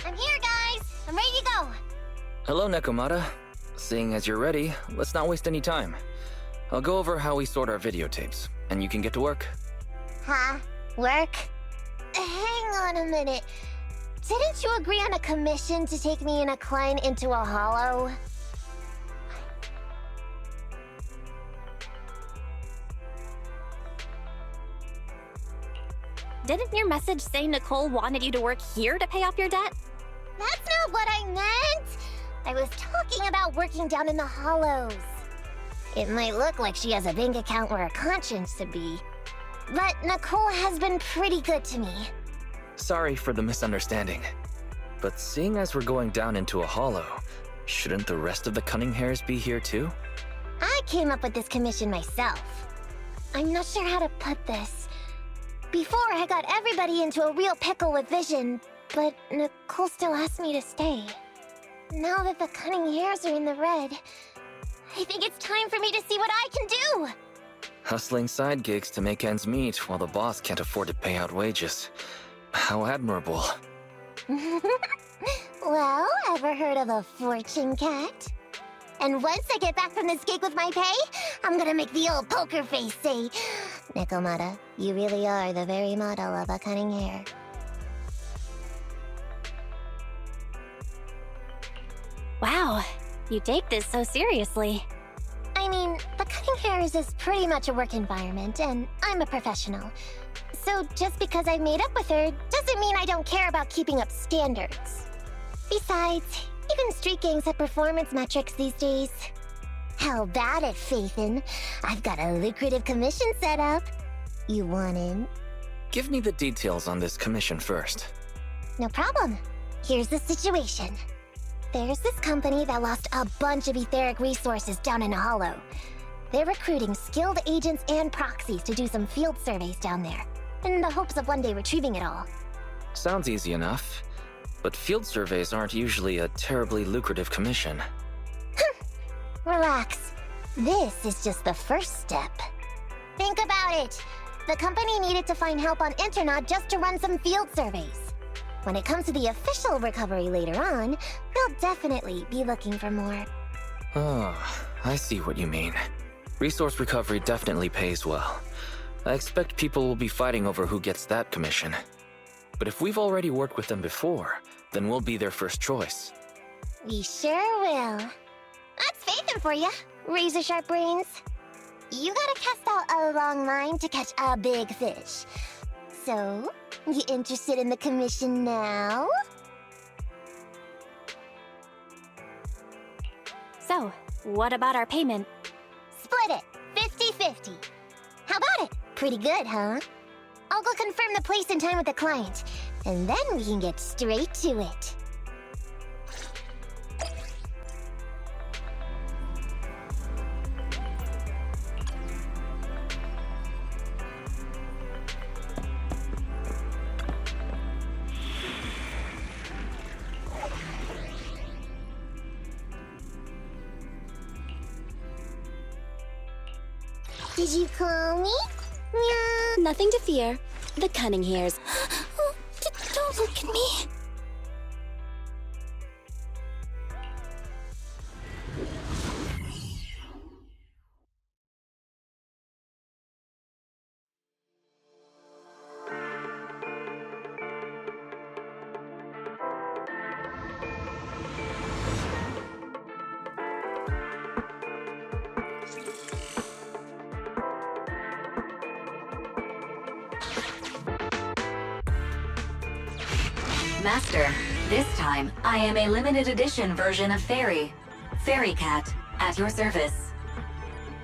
I'm here, guys! I'm ready to go! Hello, Nekomata. Seeing as you're ready, let's not waste any time. I'll go over how we sort our videotapes, and you can get to work. Huh? Work? Hang on a minute. Didn't you agree on a commission to take me and a client into a hollow? Didn't your message say Nicole wanted you to work here to pay off your debt? That's not what I meant! I was talking about working down in the hollows. It might look like she has a bank account where a conscience should be, but Nicole has been pretty good to me. Sorry for the misunderstanding. But seeing as we're going down into a hollow, shouldn't the rest of the cunning hairs be here too? I came up with this commission myself. I'm not sure how to put this. Before, I got everybody into a real pickle with vision, but Nicole still asked me to stay. Now that the cunning hairs are in the red, I think it's time for me to see what I can do! Hustling side gigs to make ends meet while the boss can't afford to pay out wages. How admirable. Well, ever heard of a fortune cat? And once I get back from this gig with my pay, I'm gonna make the old poker face say, Nekomata, you really are the very model of a cunning hair. Wow, you take this so seriously. I mean, the cunning hairs is pretty much a work environment, and I'm a professional. So just because I made up with her doesn't mean I don't care about keeping up standards. Besides, even street gangs have performance metrics these days. How about it, Faithin? I've got a lucrative commission set up. You want in? Give me the details on this commission first. No problem. Here's the situation. There's this company that lost a bunch of etheric resources down in a hollow. They're recruiting skilled agents and proxies to do some field surveys down there, in the hopes of one day retrieving it all. Sounds easy enough. But field surveys aren't usually a terribly lucrative commission. Relax. This is just the first step. Think about it. The company needed to find help on Internot just to run some field surveys. When it comes to the official recovery later on, they'll definitely be looking for more. Oh, I see what you mean. Resource recovery definitely pays well. I expect people will be fighting over who gets that commission. But if we've already worked with them before, then we'll be their first choice. We sure will. That's Faithin for you, razor-sharp brains. You gotta cast out a long line to catch a big fish. So, you interested in the commission now? So, what about our payment? Split it, 50-50. How about it? Pretty good, huh? I'll go confirm the place and time with the client, and then we can get straight to it. Did you call me? Meow. Nothing to fear. The cunning hairs. Don't look at me. Master, this time I am a limited edition version of Fairy. Fairy Cat, at your service.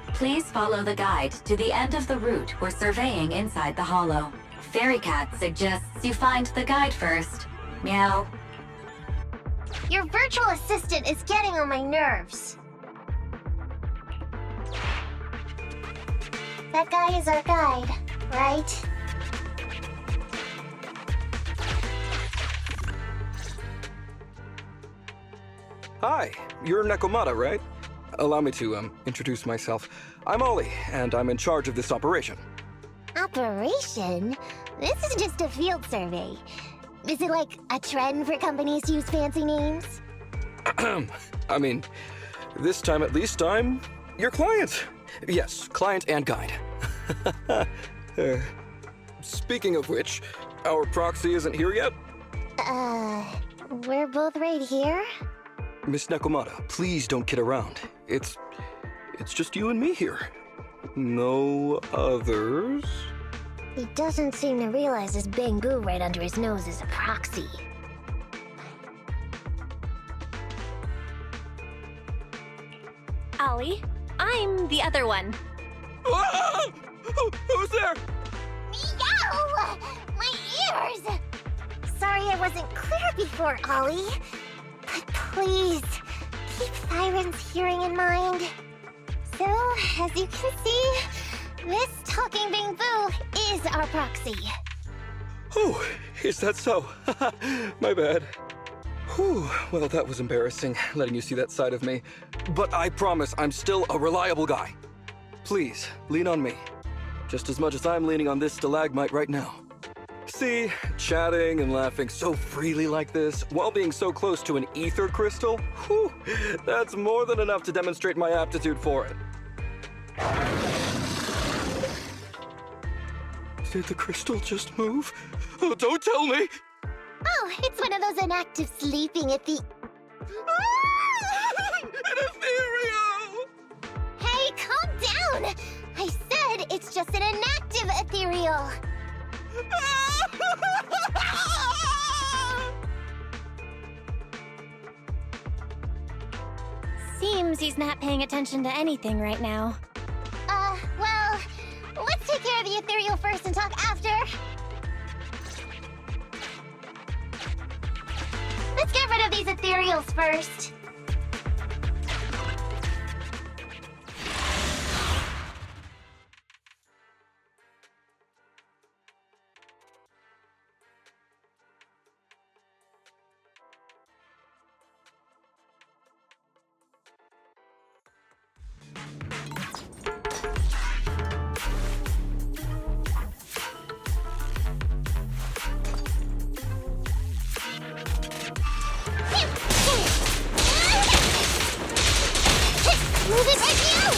Please follow the guide to the end of the route we're surveying inside the hollow. Fairy Cat suggests you find the guide first. Meow. Your virtual assistant is getting on my nerves. That guy is our guide, right? Hi, you're Nekomata, right? Allow me to, introduce myself. I'm Ollie, and I'm in charge of this operation. Operation? This is just a field survey. Is it like a trend for companies to use fancy names? I mean, this time at least I'm your client. Yes, client and guide. Speaking of which, our proxy isn't here yet? We're both right here? Miss Nekomata, please don't kid around. It's just you and me here. No others? He doesn't seem to realize this bamboo right under his nose is a proxy. Ollie, I'm the other one. Ah! Who's there? Meow! My ears! Sorry I wasn't clear before, Ollie. But please, keep Siren's hearing in mind. So, as you can see, this talking bamboo is our proxy. Oh, is that so? My bad. Whew, well, that was embarrassing, letting you see that side of me. But I promise I'm still a reliable guy. Please, lean on me. Just as much as I'm leaning on this stalagmite right now. See, chatting and laughing so freely like this, while being so close to an ether crystal, whew, that's more than enough to demonstrate my aptitude for it. Did the crystal just move? Oh, don't tell me! Oh, it's one of those inactive sleeping An ethereal! Hey, calm down! I said it's just an inactive ethereal. Seems he's not paying attention to anything right now. Well, let's take care of the ethereal first and talk after. Let's get rid of these ethereals first. Move it right now!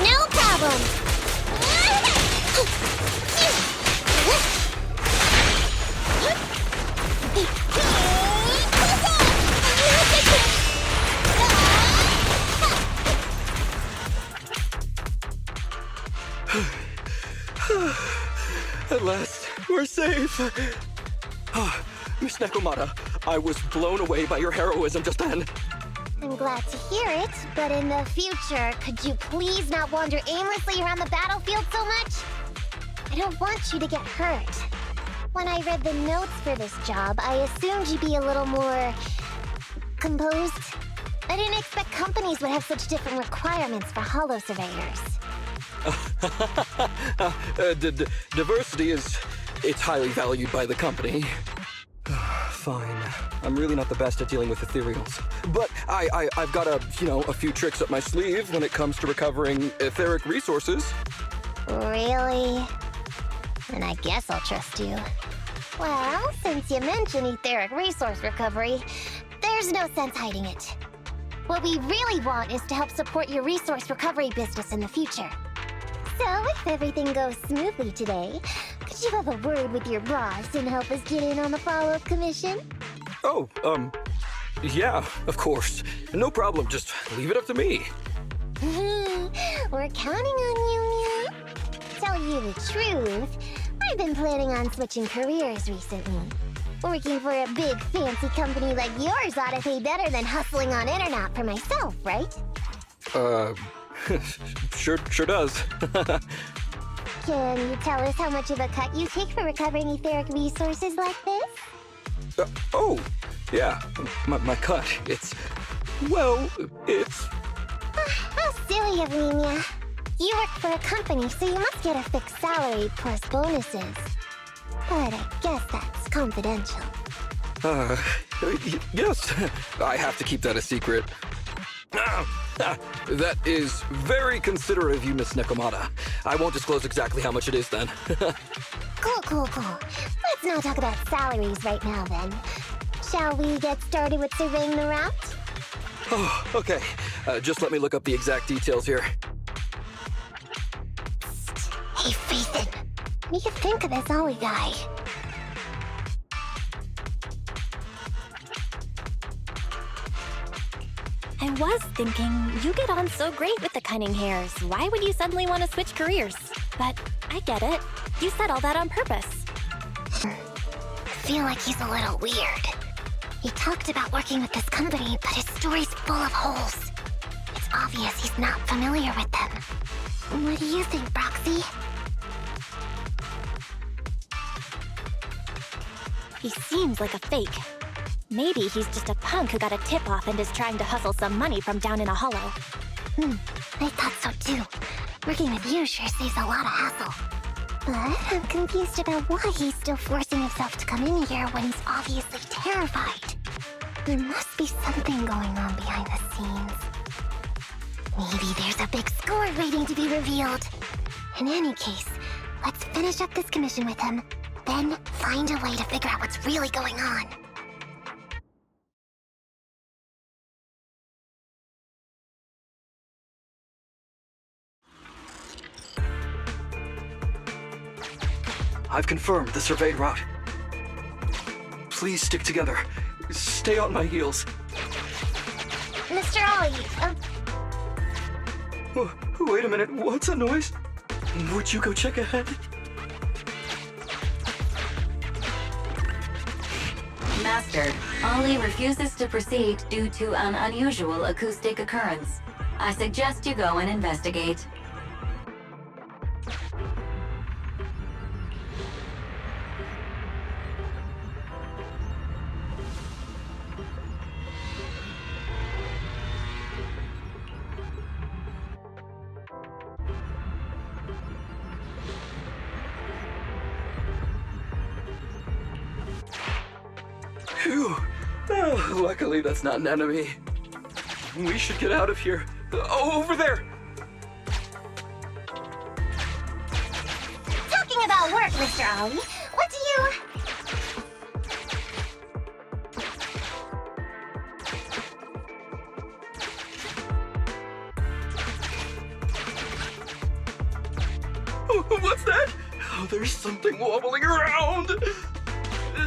No problem. At last, we're safe. Miss Nekomata, I was blown away by your heroism just then. I'm glad to hear it, but in the future, could you please not wander aimlessly around the battlefield so much? I don't want you to get hurt. When I read the notes for this job, I assumed you'd be a little more composed. I didn't expect companies would have such different requirements for holo surveyors. Diversity it's highly valued by the company. Fine. I'm really not the best at dealing with ethereals. But I've got a few tricks up my sleeve when it comes to recovering etheric resources. Really? Then I guess I'll trust you. Well, since you mentioned etheric resource recovery, there's no sense hiding it. What we really want is to help support your resource recovery business in the future. So, if everything goes smoothly today, could you have a word with your boss and help us get in on the follow-up commission? Oh, yeah, of course. No problem, just leave it up to me. We're counting on you, Mew. Tell you the truth, I've been planning on switching careers recently. Working for a big fancy company like yours ought to pay better than hustling on internet for myself, right? Sure does. Can you tell us how much of a cut you take for recovering etheric resources like this? Oh, yeah, my cut, it's... Well, it's... How silly of me, Mia. You work for a company, so you must get a fixed salary plus bonuses. But I guess that's confidential. Yes, I have to keep that a secret. That is very considerate of you, Miss Nekomata. I won't disclose exactly how much it is then. Cool. Let's not talk about salaries right now, then. Shall we get started with surveying the route? Oh, okay. Just let me look up the exact details here. Hey, Ethan. What do you think of this Ollie guy? I was thinking, you get on so great with the cunning hairs. Why would you suddenly want to switch careers? But I get it. You said all that on purpose. I feel like he's a little weird. He talked about working with this company, but his story's full of holes. It's obvious he's not familiar with them. What do you think, Broxy? He seems like a fake. Maybe he's just a punk who got a tip-off and is trying to hustle some money from down in a hollow. I thought so too. Working with you sure saves a lot of hassle. But I'm confused about why he's still forcing himself to come in here when he's obviously terrified. There must be something going on behind the scenes. Maybe there's a big score waiting to be revealed. In any case, let's finish up this commission with him, then find a way to figure out what's really going on. I've confirmed the surveyed route. Please stick together. Stay on my heels. Mr. Ollie, Wait a minute, what's that noise? Would you go check ahead? Master, Ollie refuses to proceed due to an unusual acoustic occurrence. I suggest you go and investigate. Phew. Oh, luckily that's not an enemy. We should get out of here. Oh, over there! talking about work, Mr. Ollie, what do you... What's that? Oh, there's something wobbling around!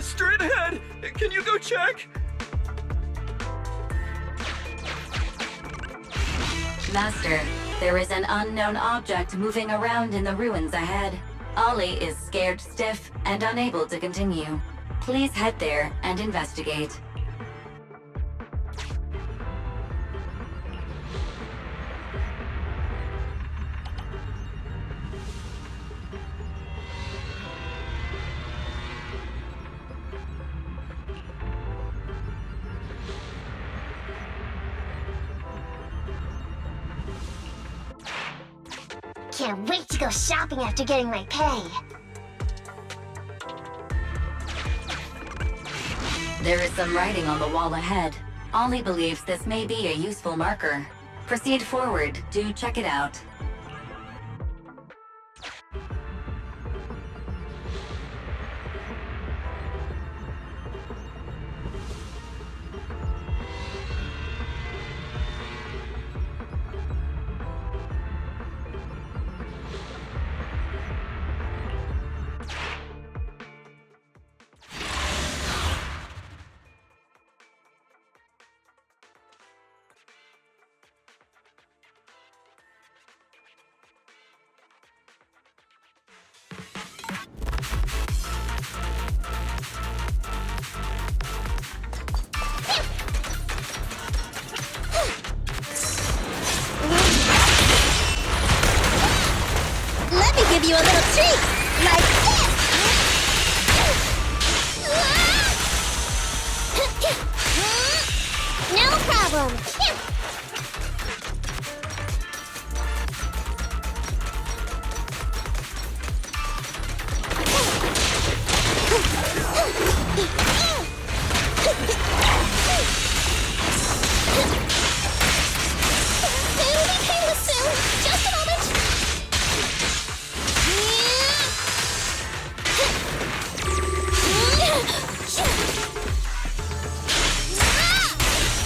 Straight ahead! Can you go check? Master, there is an unknown object moving around in the ruins ahead. Ollie is scared stiff and unable to continue. Please head there and investigate. Can't wait to go shopping after getting my pay. There is some writing on the wall ahead. Ollie believes this may be a useful marker. Proceed forward. Do check it out. give you a little treat! Like this! No problem. It'll be painless soon. Just a moment.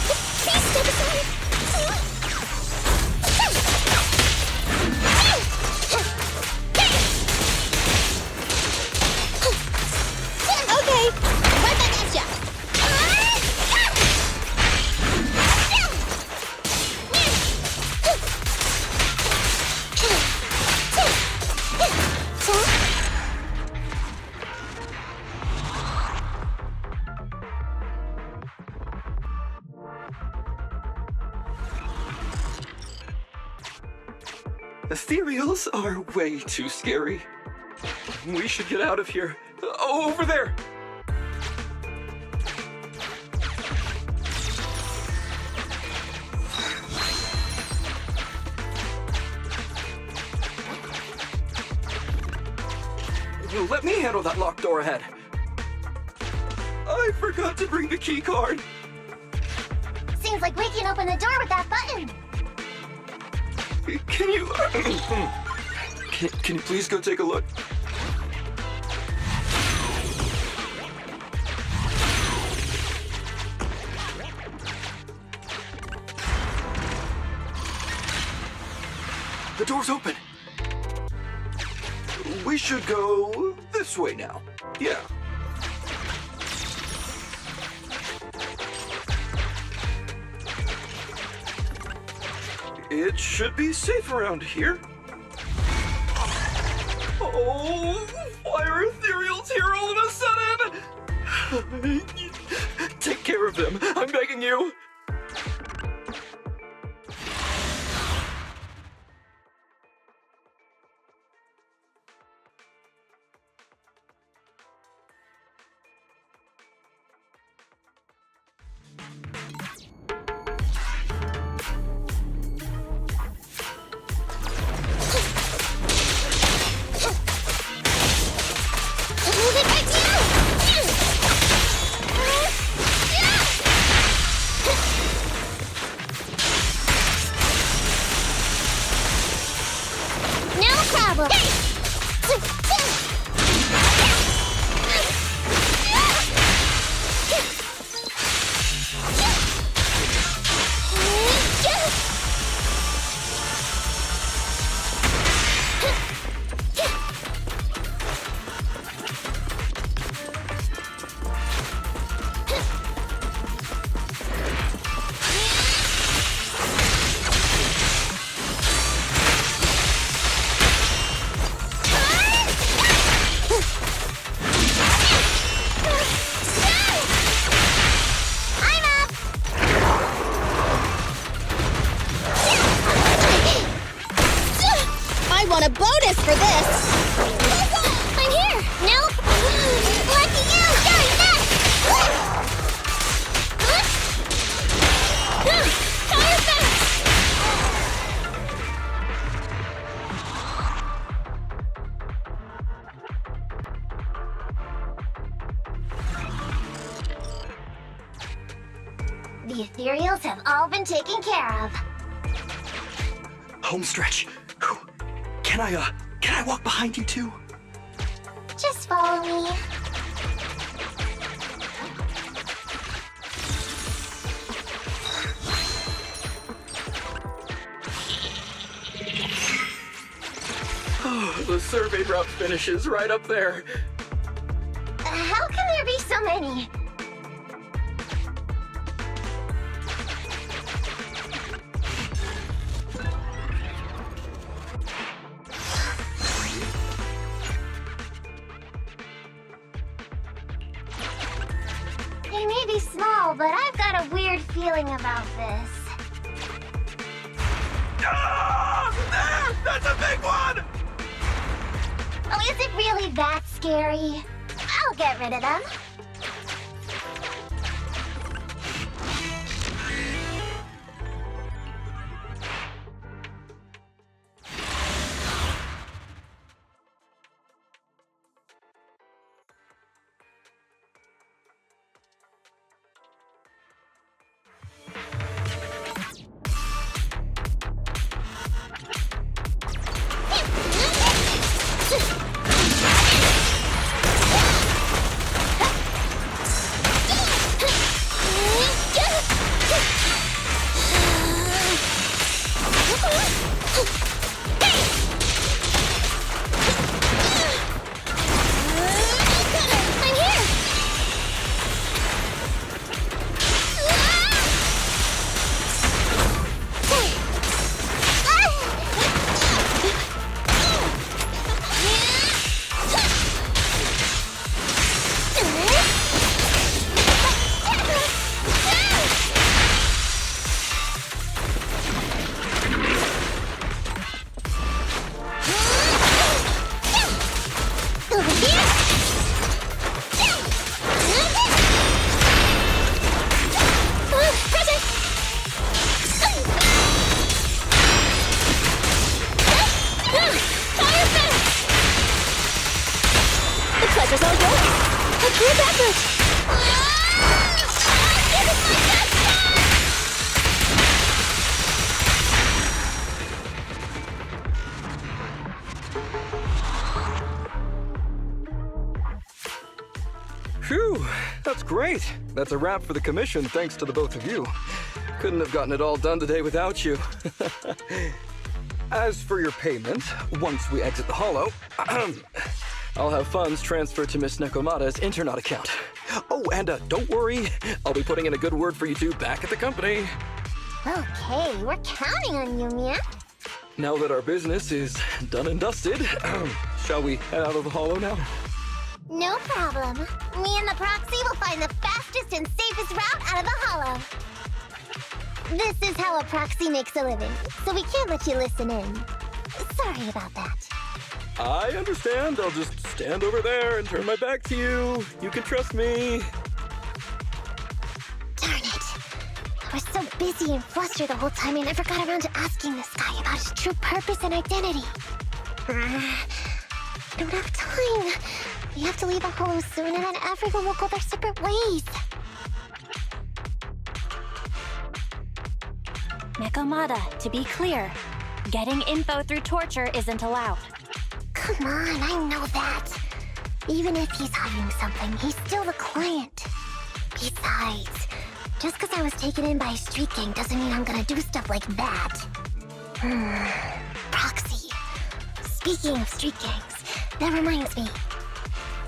Please step aside. Okay, right back at ya! Ethereals are way too scary. We should get out of here. Over there! Let me handle that locked door ahead. I forgot to bring the key card. Seems like we can open the door with that button. Can you... can you please go take a look? The door's open. We should go this way now. Yeah. It should be safe around here. Oh, why are ethereals here all of a sudden? Take care of them, I'm begging you. want a bonus for this! I'm here! Nope! Lucky you! Sorry, that! Power fast! The ethereals have all been taken care of. Home stretch. Can I walk behind you too? Just follow me. Oh, the survey route finishes right up there. How can there be so many? They may be small, but I've got a weird feeling about this. Ah! There! That's a big one! is it really that scary? I'll get rid of them. Phew, that's great. That's a wrap for the commission, thanks to the both of you. Couldn't have gotten it all done today without you. As for your payment, once we exit the hollow, I'll have funds transferred to Miss Nekomata's Internet account. Oh, and don't worry, I'll be putting in a good word for you two back at the company. Okay, we're counting on you, Mia. Now that our business is done and dusted, shall we head out of the hollow now? No problem. Me and the proxy will find the fastest and safest route out of the hollow. This is how a proxy makes a living, so we can't let you listen in. Sorry about that. I understand. I'll just stand over there and turn my back to you. You can trust me. Darn it. I was so busy and flustered the whole time I never got around to asking this guy about his true purpose and identity. I don't have time. We have to leave the hollow soon, and then everyone will go their separate ways. Nekomata, to be clear, getting info through torture isn't allowed. Come on, I know that. Even if he's hiding something, he's still the client. Besides, just because I was taken in by a street gang doesn't mean I'm gonna do stuff like that. Proxy. Speaking of street gangs, that reminds me.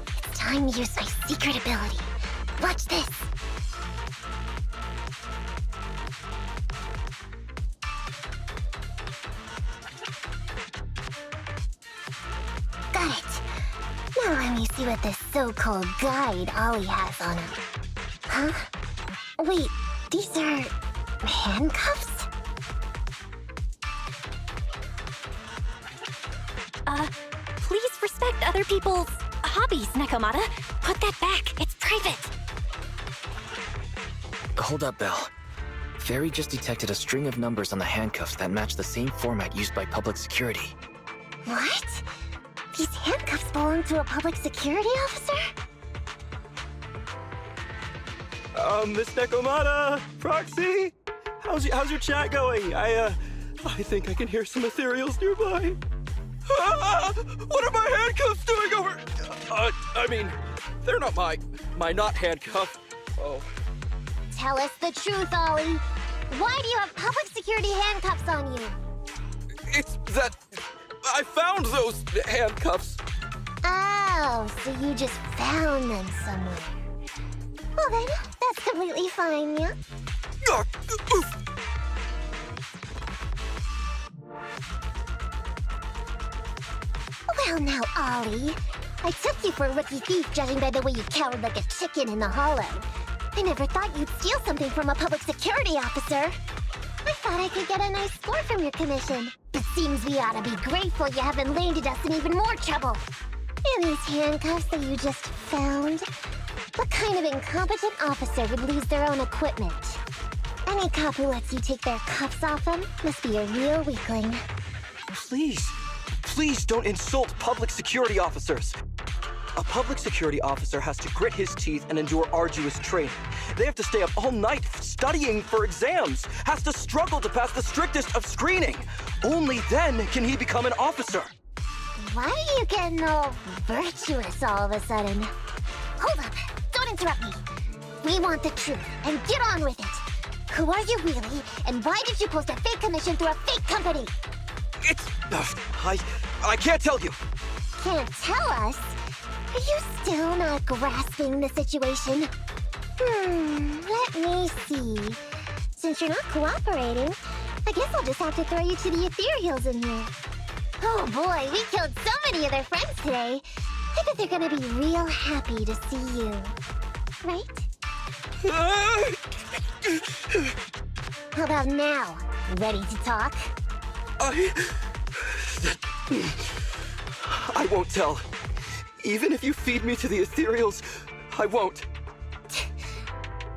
It's time to use my secret ability. Watch this. Got it. Now let me see what this so-called guide Ollie has on him. Huh? Wait, these are handcuffs? Please respect other people's hobbies, Nekomata. Put that back. It's private. Hold up, Belle. Fairy just detected a string of numbers on the handcuffs that match the same format used by public security. What? These handcuffs belong to a public security officer? Miss Nekomata, Proxy, how's your chat going? I think I can hear some ethereals nearby. What are my handcuffs doing over? I mean, they're not my not handcuff. Oh. Tell us the truth, Ollie. Why do you have public security handcuffs on you? It's that I found those handcuffs. Oh, so you just found them somewhere. Well then, that's completely fine, yeah? Well now, Ollie. I took you for a rookie thief judging by the way you cowered like a chicken in the hollow. I never thought you'd steal something from a public security officer. I thought I could get a nice score from your commission. It seems we ought to be grateful you haven't landed us in even more trouble. In these handcuffs that you just found, what kind of incompetent officer would lose their own equipment? Any cop who lets you take their cuffs off them must be a real weakling. Please don't insult public security officers. A public security officer has to grit his teeth and endure arduous training. They have to stay up all night studying for exams, has to struggle to pass the strictest of screening. Only then can he become an officer. Why are you getting all virtuous all of a sudden? Hold up! Don't interrupt me! We want the truth, and get on with it! Who are you really, and why did you post a fake commission through a fake company? It's... I can't tell you! Can't tell us? Are you still not grasping the situation? Let me see. Since you're not cooperating, I guess I'll just have to throw you to the ethereals in here. Oh boy, we killed so many of their friends today. I bet they're gonna be real happy to see you. Right? How about now? Ready to talk? I won't tell. Even if you feed me to the ethereals, I won't.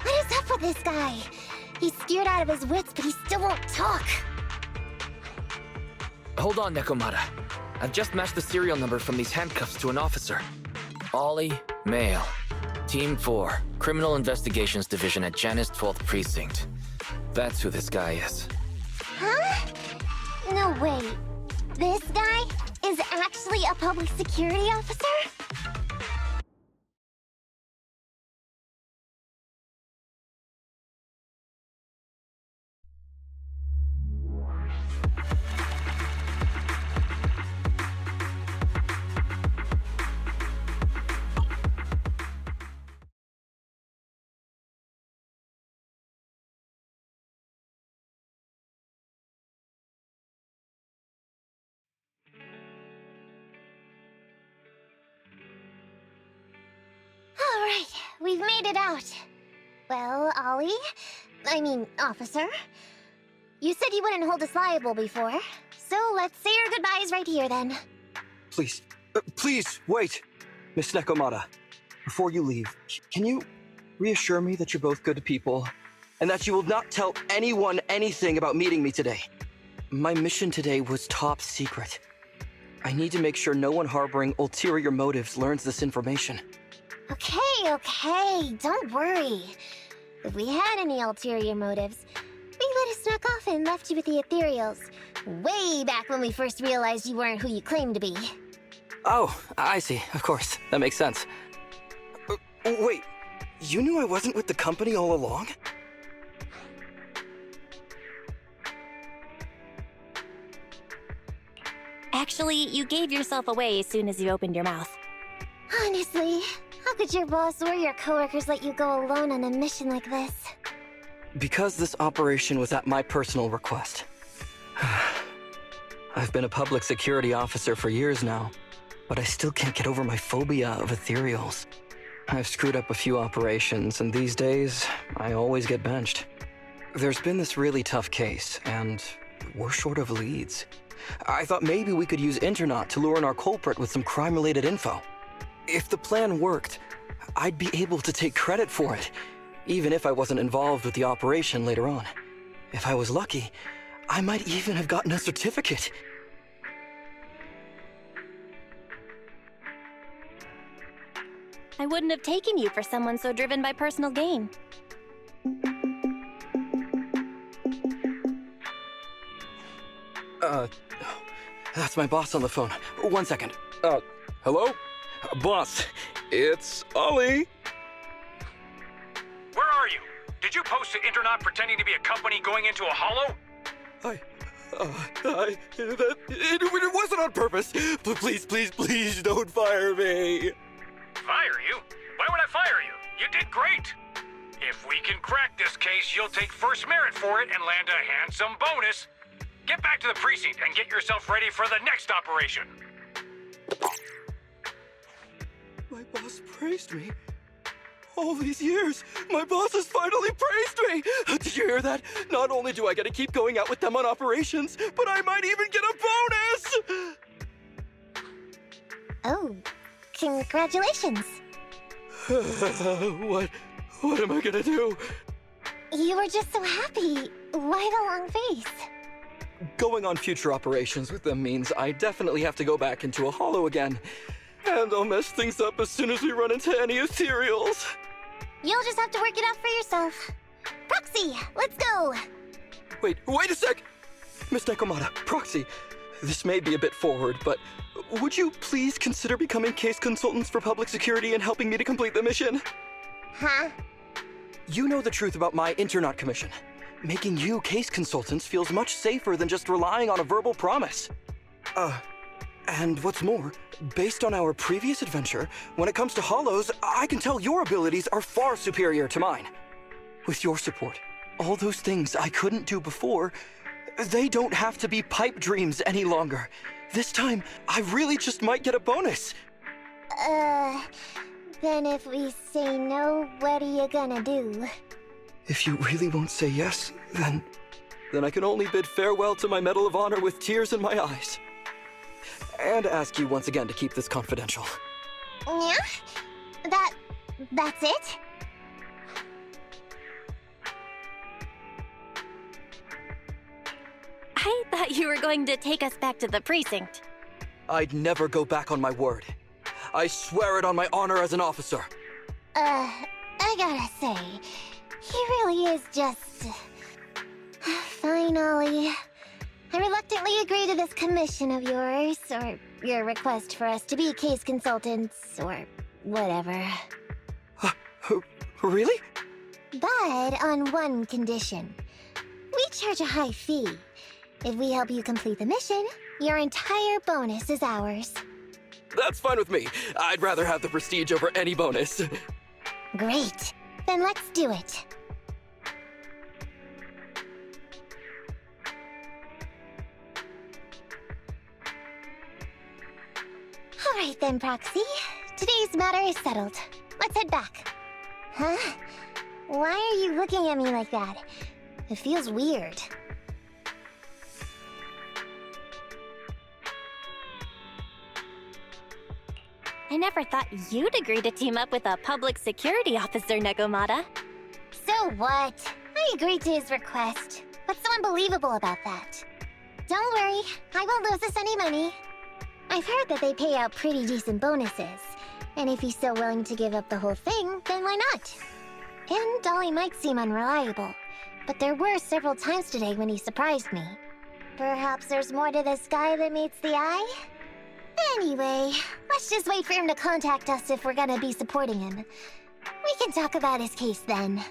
What is up with this guy? He's scared out of his wits, but he still won't talk. Hold on, Nekomata. I've just matched the serial number from these handcuffs to an officer. Ollie, male. Team 4, Criminal Investigations Division at Janus 12th Precinct. That's who this guy is. Huh? No, wait. This guy is actually a public security officer? Alright, we've made it out. Well, officer, you said you wouldn't hold us liable before, so let's say our goodbyes right here then. Please, wait. Miss Nekomata, before you leave, can you reassure me that you're both good people, and that you will not tell anyone anything about meeting me today? My mission today was top secret. I need to make sure no one harboring ulterior motives learns this information. Okay, don't worry. If we had any ulterior motives, we would have snuck off and left you with the ethereals. Way back when we first realized you weren't who you claimed to be. Oh, I see. Of course. That makes sense. Wait, you knew I wasn't with the company all along? Actually, you gave yourself away as soon as you opened your mouth. Honestly, how could your boss or your coworkers let you go alone on a mission like this? Because this operation was at my personal request. I've been a public security officer for years now, but I still can't get over my phobia of ethereals. I've screwed up a few operations, and these days, I always get benched. There's been this really tough case, and we're short of leads. I thought maybe we could use ENTEROS to lure in our culprit with some crime-related info. If the plan worked, I'd be able to take credit for it, even if I wasn't involved with the operation later on. If I was lucky, I might even have gotten a certificate. I wouldn't have taken you for someone so driven by personal gain. That's my boss on the phone. 1 second. Hello? Boss, it's Ollie. Where are you? Did you post to ENTEROS pretending to be a company going into a hollow? It wasn't on purpose. Please don't fire me. Fire you? Why would I fire you? You did great. If we can crack this case, you'll take first merit for it and land a handsome bonus. Get back to the precinct and get yourself ready for the next operation. My boss praised me. All these years, my boss has finally praised me! Did you hear that? Not only do I get to keep going out with them on operations, but I might even get a bonus! Oh, Congratulations. What am I gonna do? You were just so happy. Why the long face? Going on future operations with them means I definitely have to go back into a hollow again. And I'll mess things up as soon as we run into any ethereals. You'll just have to work it out for yourself. Proxy, let's go! Wait a sec! Miss Nekomata, Proxy, this may be a bit forward, but would you please consider becoming case consultants for public security and helping me to complete the mission? Huh? You know the truth about my Internaut commission. Making you case consultants feels much safer than just relying on a verbal promise. And what's more, based on our previous adventure, when it comes to hollows, I can tell your abilities are far superior to mine. With your support, all those things I couldn't do before, they don't have to be pipe dreams any longer. This time, I really just might get a bonus. Then if we say no, what are you gonna do? If you really won't say yes, then I can only bid farewell to my Medal of Honor with tears in my eyes. And ask you once again to keep this confidential. Yeah? That's it? I thought you were going to take us back to the precinct. I'd never go back on my word. I swear it on my honor as an officer. I gotta say, he really is just... Fine, Ollie. I reluctantly agree to this commission of yours, or your request for us to be case consultants, or whatever. Really? But on one condition. We charge a high fee. If we help you complete the mission, your entire bonus is ours. That's fine with me. I'd rather have the prestige over any bonus. Great. Then let's do it. Alright then, Proxy. Today's matter is settled. Let's head back. Huh? Why are you looking at me like that? It feels weird. I never thought you'd agree to team up with a public security officer, Nekomata. So what? I agreed to his request. What's so unbelievable about that? Don't worry, I won't lose us any money. I've heard that they pay out pretty decent bonuses. And if he's so willing to give up the whole thing, then why not? And Dolly might seem unreliable, but there were several times today when he surprised me. Perhaps there's more to this guy than meets the eye? Anyway, let's just wait for him to contact us if we're gonna be supporting him. We can talk about his case then.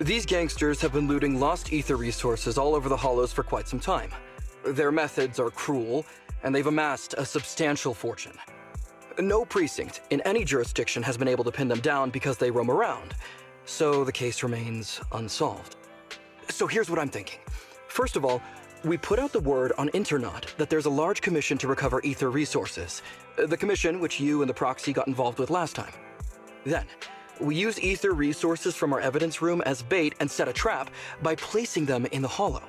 These gangsters have been looting lost ether resources all over the hollows for quite some time. Their methods are cruel, and they've amassed a substantial fortune. No precinct in any jurisdiction has been able to pin them down because they roam around, so the case remains unsolved. So here's what I'm thinking. First of all, we put out the word on Internet that there's a large commission to recover ether resources, the commission which you and the proxy got involved with last time. Then, we use ether resources from our evidence room as bait and set a trap by placing them in the hollow.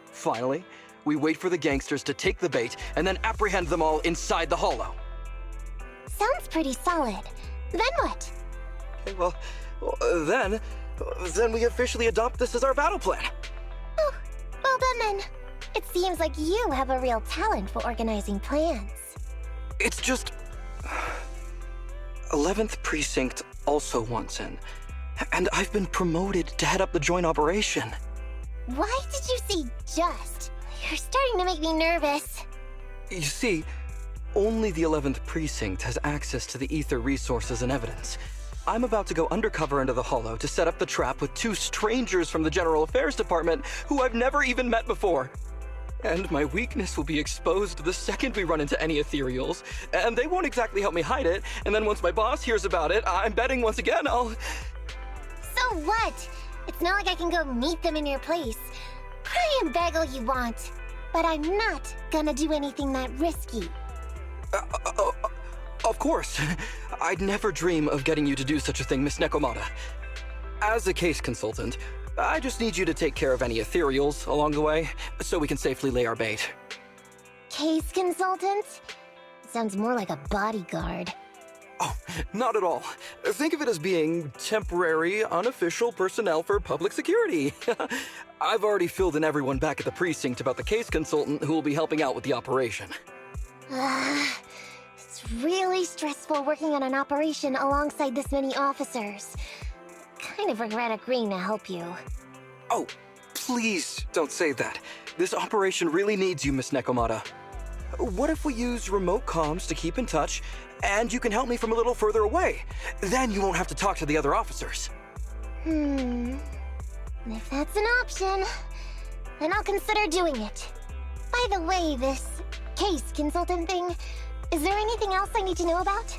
Finally, we wait for the gangsters to take the bait and then apprehend them all inside the hollow. Sounds pretty solid. Then what? Okay, well, then we officially adopt this as our battle plan. Oh, well done then. It seems like you have a real talent for organizing plans. It's just... 11th Precinct also wants in, and I've been promoted to head up the joint operation. Why did you say just? You're starting to make me nervous. You see, only the 11th Precinct has access to the ether resources and evidence. I'm about to go undercover into the hollow to set up the trap with 2 strangers from the General Affairs Department who I've never even met before. And my weakness will be exposed the second we run into any ethereals, and they won't exactly help me hide it, and then once my boss hears about it, I'm betting once again I'll... So what? It's not like I can go meet them in your place. Cry and beg all you want, but I'm not gonna do anything that risky. Of course. I'd never dream of getting you to do such a thing, Miss Nekomata. As a case consultant, I just need you to take care of any ethereals along the way, so we can safely lay our bait. Case consultant? Sounds more like a bodyguard. Oh, not at all. Think of it as being temporary, unofficial personnel for public security. I've already filled in everyone back at the precinct about the case consultant who will be helping out with the operation. It's really stressful working on an operation alongside this many officers. Kind of regret agreeing to help you. Oh, please don't say that. This operation really needs you, Miss Nekomata. What if we use remote comms to keep in touch, and you can help me from a little further away? Then you won't have to talk to the other officers. If that's an option, then I'll consider doing it. By the way, this case consultant thing, is there anything else I need to know about?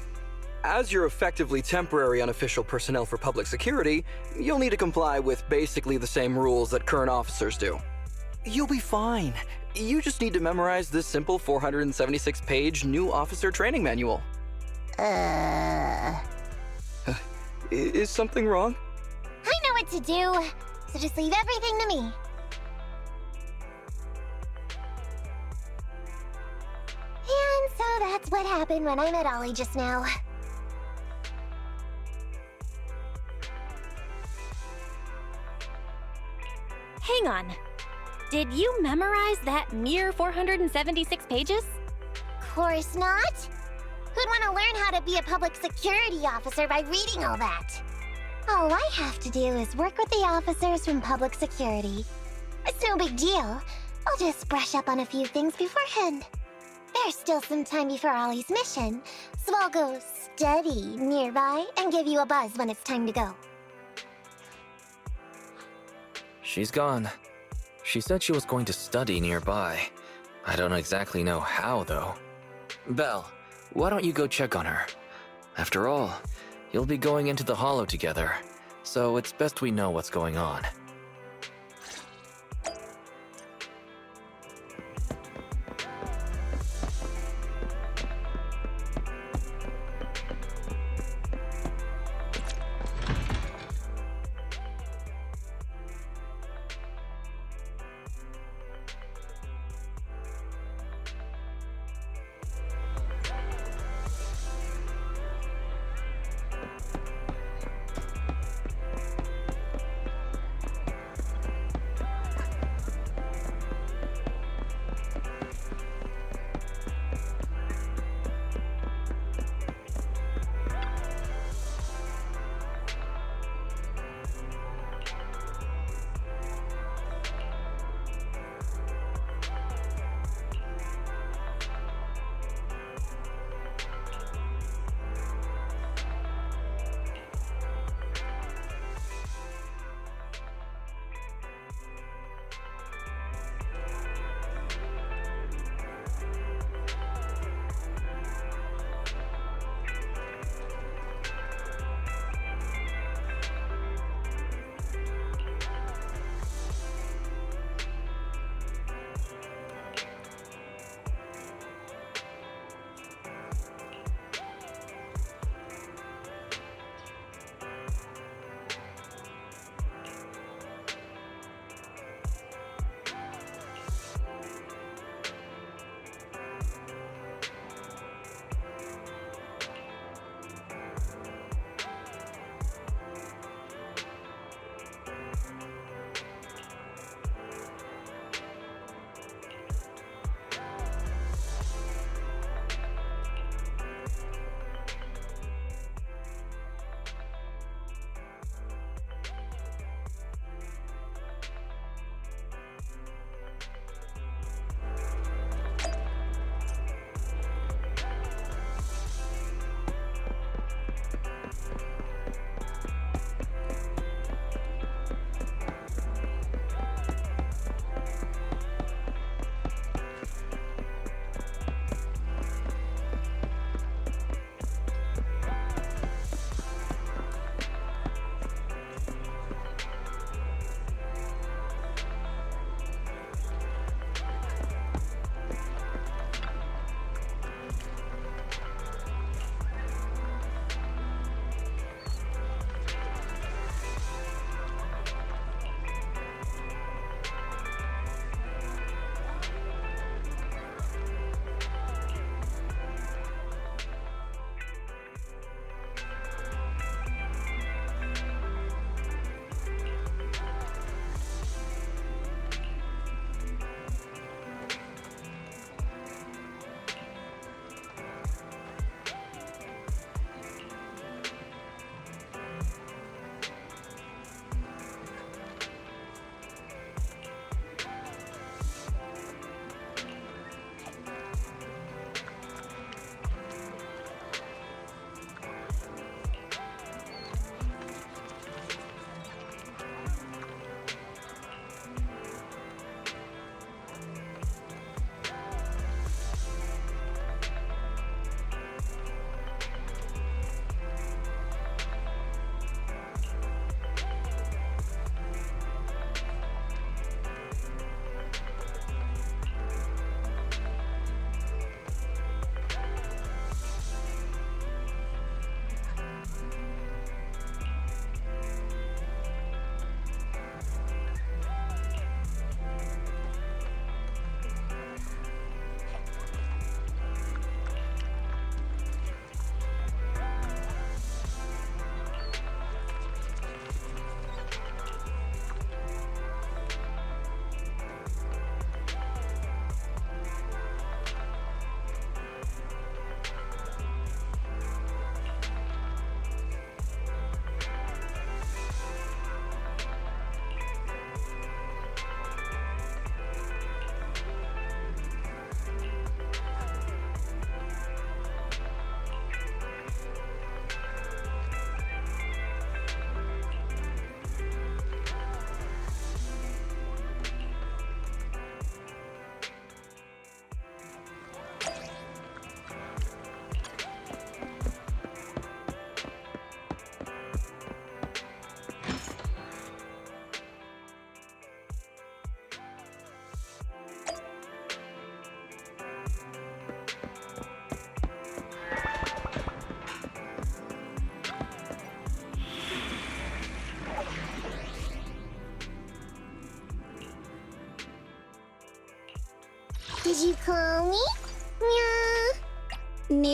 As you're effectively temporary unofficial personnel for public security, you'll need to comply with basically the same rules that current officers do. You'll be fine. You just need to memorize this simple 476-page new officer training manual. Is something wrong? I know what to do, so just leave everything to me. And so that's what happened when I met Ollie just now. Hang on. Did you memorize that mere 476 pages? Course not. Who'd want to learn how to be a public security officer by reading all that? All I have to do is work with the officers from public security. It's no big deal. I'll just brush up on a few things beforehand. There's still some time before Ollie's mission, so I'll go study nearby and give you a buzz when it's time to go. She's gone. She said she was going to study nearby. I don't exactly know how, though. Belle, why don't you go check on her? After all, you'll be going into the hollow together, so it's best we know what's going on.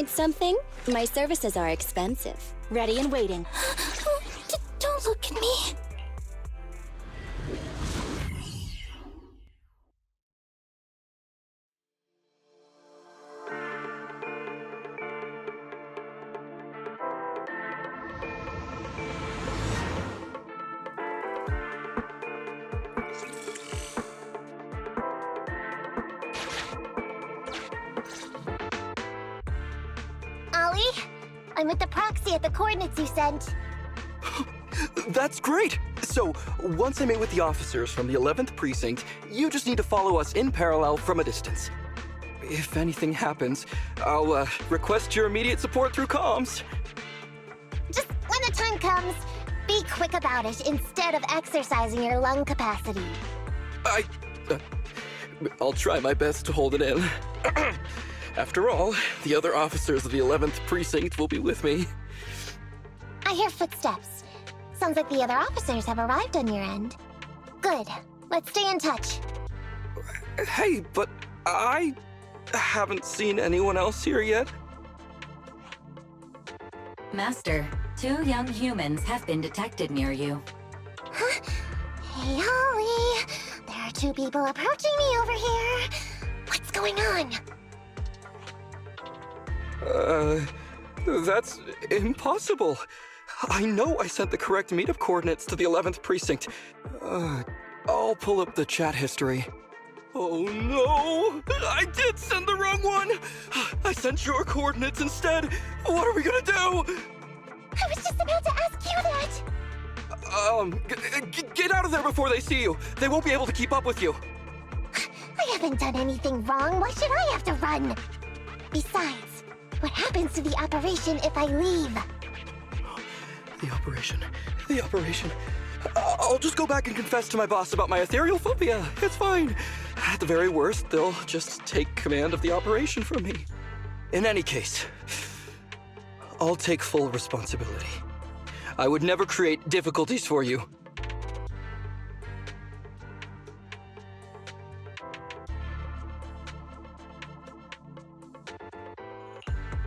Need something? My services are expensive. Ready and waiting. Don't look at me. Ollie, I'm with the proxy at the coordinates you sent. That's great! So, once I meet with the officers from the 11th Precinct, you just need to follow us in parallel from a distance. If anything happens, I'll request your immediate support through comms. Just when the time comes, be quick about it instead of exercising your lung capacity. I'll try my best to hold it in. After all, the other officers of the 11th Precinct will be with me. I hear footsteps. Sounds like the other officers have arrived on your end. Good. Let's stay in touch. Hey, but I haven't seen anyone else here yet. Master, 2 young humans have been detected near you. Huh? Hey, Ollie. There are 2 people approaching me over here. What's going on? That's impossible. I know I sent the correct meetup coordinates to the 11th Precinct. I'll pull up the chat history. Oh no! I did send the wrong one! I sent your coordinates instead! What are we gonna do? I was just about to ask you that! Get out of there before they see you! They won't be able to keep up with you! I haven't done anything wrong. Why should I have to run? Besides, what happens to the operation if I leave? The operation. I'll just go back and confess to my boss about my ethereal phobia. It's fine. At the very worst, they'll just take command of the operation from me. In any case, I'll take full responsibility. I would never create difficulties for you.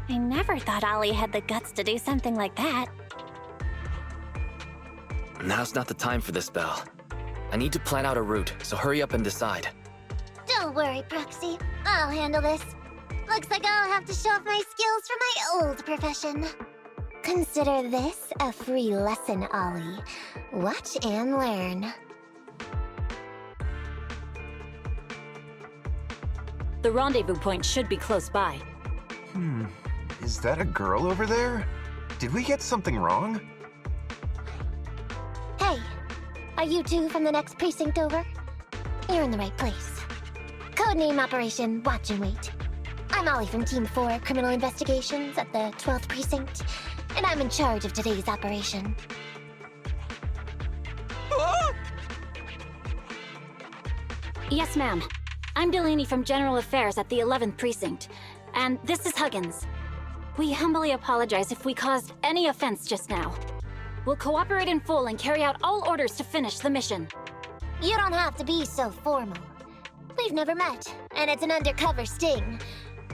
I never thought Ollie had the guts to do something like that. Now's not the time for this, Belle. I need to plan out a route, so hurry up and decide. Don't worry, Proxy. I'll handle this. Looks like I'll have to show off my skills from my old profession. Consider this a free lesson, Ollie. Watch and learn. The rendezvous point should be close by. Is that a girl over there? Did we get something wrong? Hey, are you 2 from the next precinct over? You're in the right place. Codename Operation Watch and Wait. I'm Ollie from Team 4 Criminal Investigations at the 12th Precinct, and I'm in charge of today's operation. Yes, ma'am. I'm Delaney from General Affairs at the 11th Precinct, and this is Huggins. We humbly apologize if we caused any offense just now. We'll cooperate in full and carry out all orders to finish the mission. You don't have to be so formal. We've never met, and it's an undercover sting.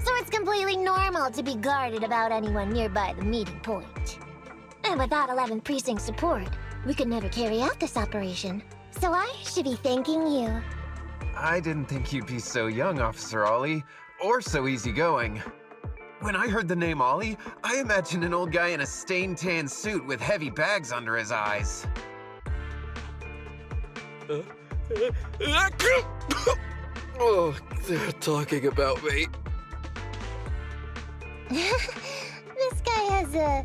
So it's completely normal to be guarded about anyone nearby the meeting point. And without 11th Precinct support, we could never carry out this operation. So I should be thanking you. I didn't think you'd be so young, Officer Ollie, or so easygoing. When I heard the name Ollie, I imagined an old guy in a stained tan suit with heavy bags under his eyes. Oh, they're talking about me. This guy has a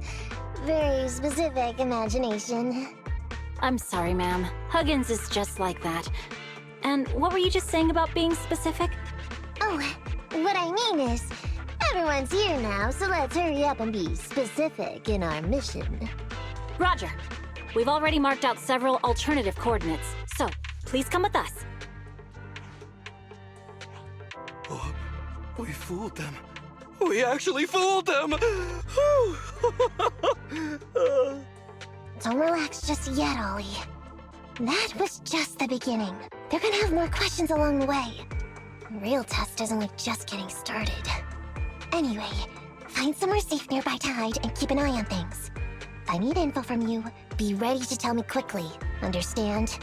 very specific imagination. I'm sorry, ma'am. Huggins is just like that. And what were you just saying about being specific? Oh, what I mean is, everyone's here now, so let's hurry up and be specific in our mission. Roger. We've already marked out several alternative coordinates, so please come with us. Oh, we fooled them. We actually fooled them! Don't relax just yet, Ollie. That was just the beginning. They're gonna have more questions along the way. The real test isn't like just getting started. Anyway, Find somewhere safe nearby to hide and keep an eye on things. If I need info from you, be ready to tell me quickly. Understand?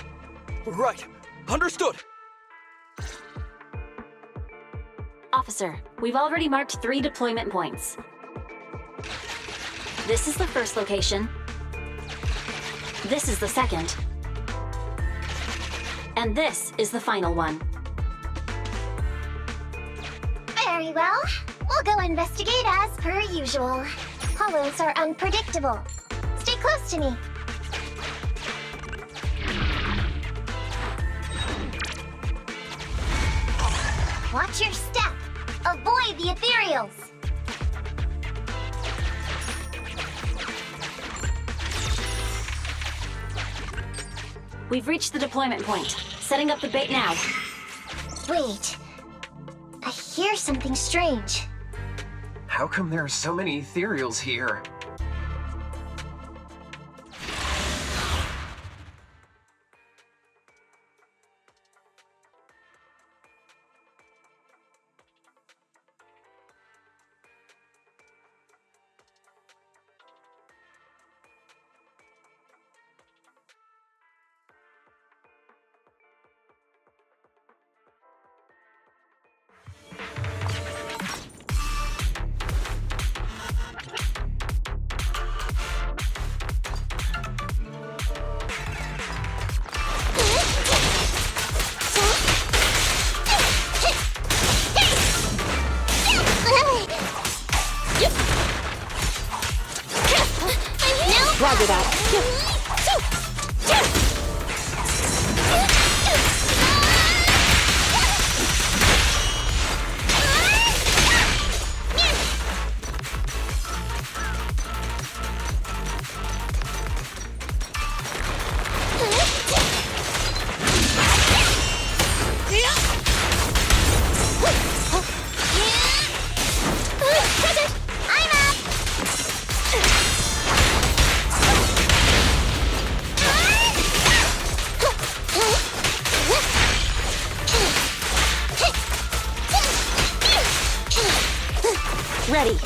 Right. Understood. Officer, we've already marked 3 deployment points. This is the first location. This is the second. And this is the final one. Very well. We'll go investigate as per usual. Hollows are unpredictable. Stay close to me. Watch your step. Avoid the ethereals. We've reached the deployment point. Setting up the bait now. Wait. I hear something strange. How come there are so many ethereals here? Roger that. Ready.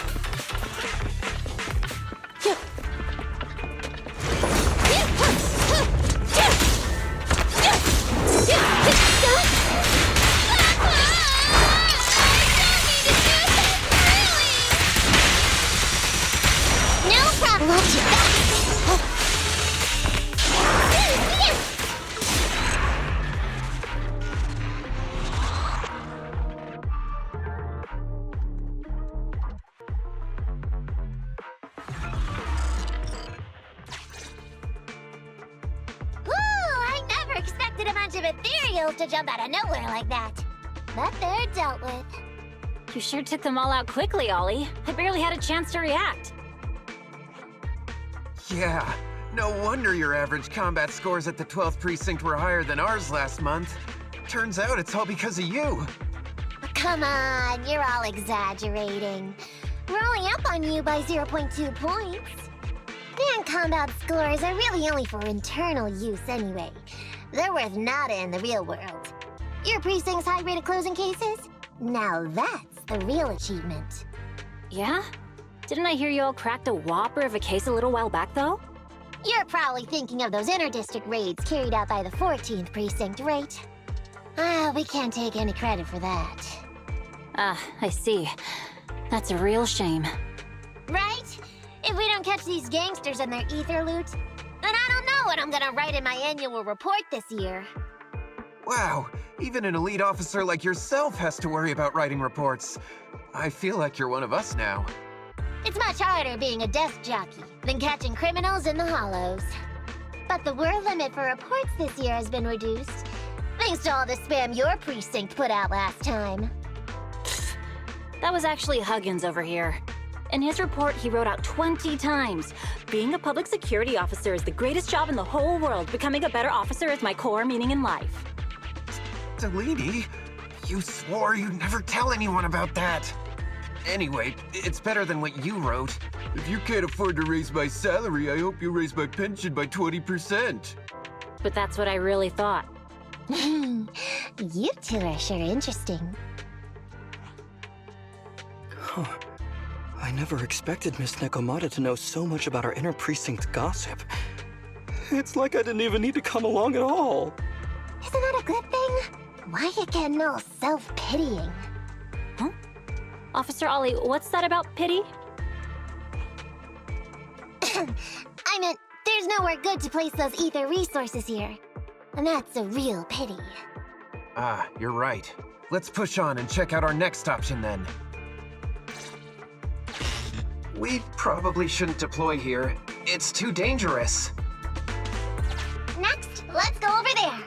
No problem. Watch your back. Expected a bunch of ethereals to jump out of nowhere like that. But they're dealt with. You sure took them all out quickly, Ollie. I barely had a chance to react. Yeah, no wonder your average combat scores at the 12th precinct were higher than ours last month. Turns out it's all because of you. Come on, you're all exaggerating. We're only up on you by 0.2 points. And combat scores are really only for internal use anyway. They're worth nada in the real world. Your precinct's high rate of closing cases? Now that's the real achievement. Yeah? Didn't I hear you all cracked a whopper of a case a little while back, though? You're probably thinking of those inter-district raids carried out by the 14th precinct, right? We can't take any credit for that. I see. That's a real shame. Right? If we don't catch these gangsters and their ether loot, then I don't know what I'm gonna write in my annual report this year. Wow, even an elite officer like yourself has to worry about writing reports. I feel like you're one of us now. It's much harder being a desk jockey than catching criminals in the hollows. But the word limit for reports this year has been reduced, thanks to all the spam your precinct put out last time. That was actually Huggins over here. In his report, he wrote out 20 times. Being a public security officer is the greatest job in the whole world. Becoming a better officer is my core meaning in life. Delaney, you swore you'd never tell anyone about that. Anyway, it's better than what you wrote. If you can't afford to raise my salary, I hope you raise my pension by 20%. But that's what I really thought. You two are sure interesting. I never expected Miss Nekomata to know so much about our inter-precinct gossip. It's like I didn't even need to come along at all. Isn't that a good thing? Why you getting all self-pitying? Huh? Officer Ollie, what's that about pity? I meant, there's nowhere good to place those ether resources here. And that's a real pity. Ah, you're right. Let's push on and check out our next option then. We probably shouldn't deploy here. It's too dangerous. Next, let's go over there.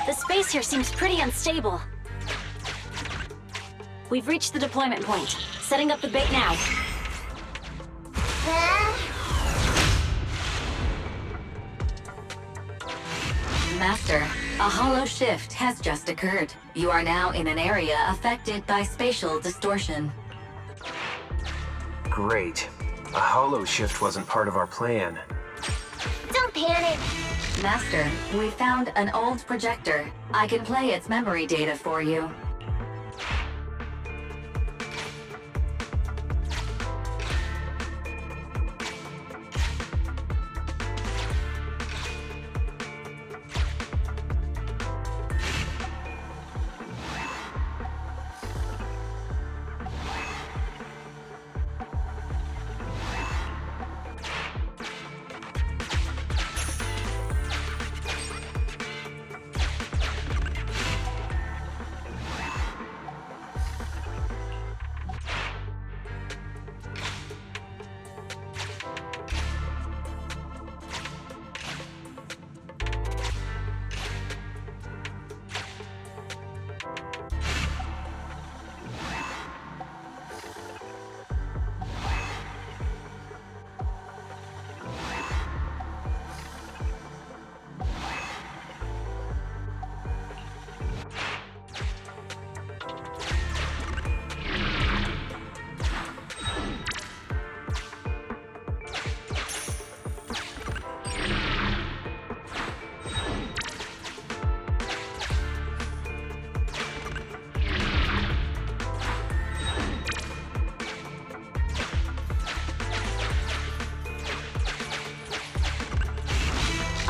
The space here seems pretty unstable. We've reached the deployment point. Setting up the bait now. Master, a hollow shift has just occurred. You are now in an area affected by spatial distortion. Great. A hollow shift wasn't part of our plan. Don't panic. Master, we found an old projector. I can play its memory data for you.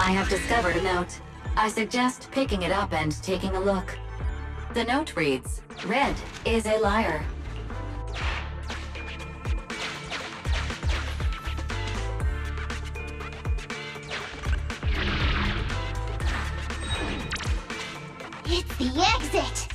I have discovered a note. I suggest picking it up and taking a look. The note reads, "Red is a liar." It's the exit!